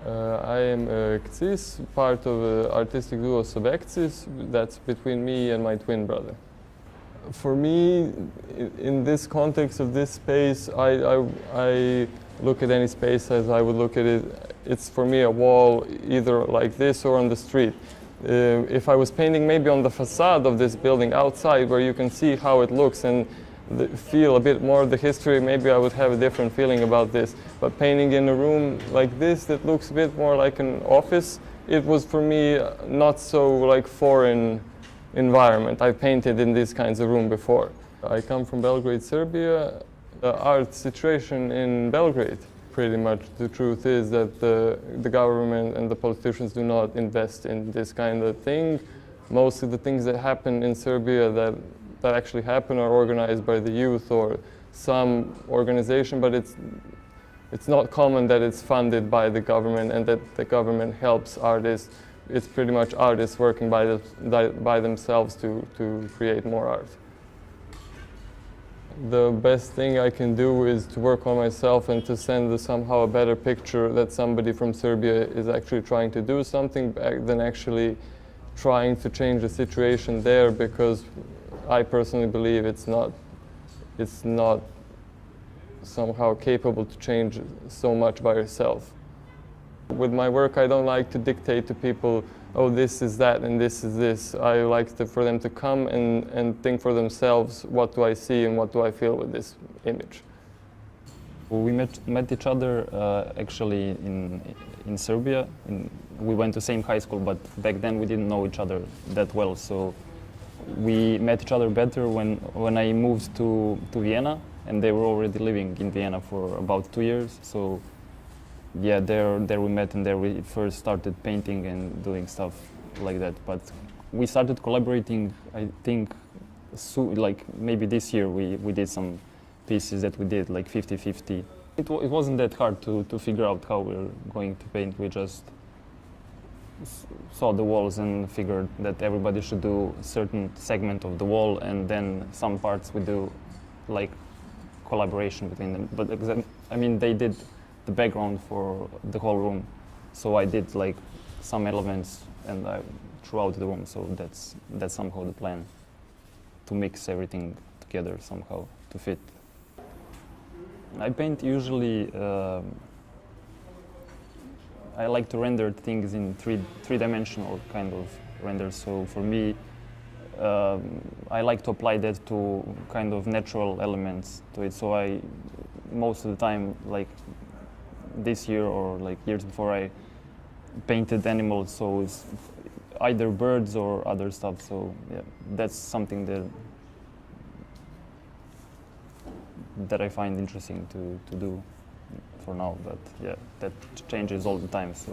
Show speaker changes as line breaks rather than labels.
I am exposition, part of the artistic duo sobekcis. That's between me and my twin brother. For me, in this context of this space, I look at any space as I would look at it. It's for me a wall either like this or on the street. If I was painting maybe on the facade of this building outside where you can see how it looks and feel a bit more of the history, maybe I would have a different feeling about this. But painting in a room like this that looks a bit more like an office, it was for me not so like foreign environment. I've painted in these kinds of room before. I come from Belgrade, Serbia. The art situation in Belgrade, pretty much the truth is that the government and the politicians do not invest in this kind of thing. Most of the things that happen in Serbia that actually happen are organized by the youth or some organization, but it's not common that it's funded by the government and that the government helps artists. It's pretty much artists working by themselves to create more art. The best thing I can do is to work on myself and to send somehow a better picture that somebody from Serbia is actually trying to do something than actually trying to change the situation there, because I personally believe it's not somehow capable to change so much by yourself. With my work, I don't like to dictate to people, oh, this is that and this is this. I like for them to come and think for themselves, what do I see and what do I feel with this image.
We met each other actually in Serbia. We went to same high school, but back then we didn't know each other that well. So we met each other better when I moved to Vienna, and they were already living in Vienna for about 2 years. So yeah, there we met, and there we first started painting and doing stuff like that. But we started collaborating, I think, like maybe this year we did some pieces that we did like 50-50. It wasn't that hard to figure out how we were going to paint. We just saw the walls and figured that everybody should do a certain segment of the wall, and then some parts we do like collaboration between them. But I mean, they did the background for the whole room, so I did like some elements and throughout the room. So that's somehow the plan, to mix everything together somehow to fit. I paint usually. I like to render things in three-dimensional kind of renders. So for me, I like to apply that to kind of natural elements to it. So I most of the time, like this year or like years before, I painted animals, so it's either birds or other stuff. So yeah, that's something that I find interesting to do for now. But yeah, that changes all the time. So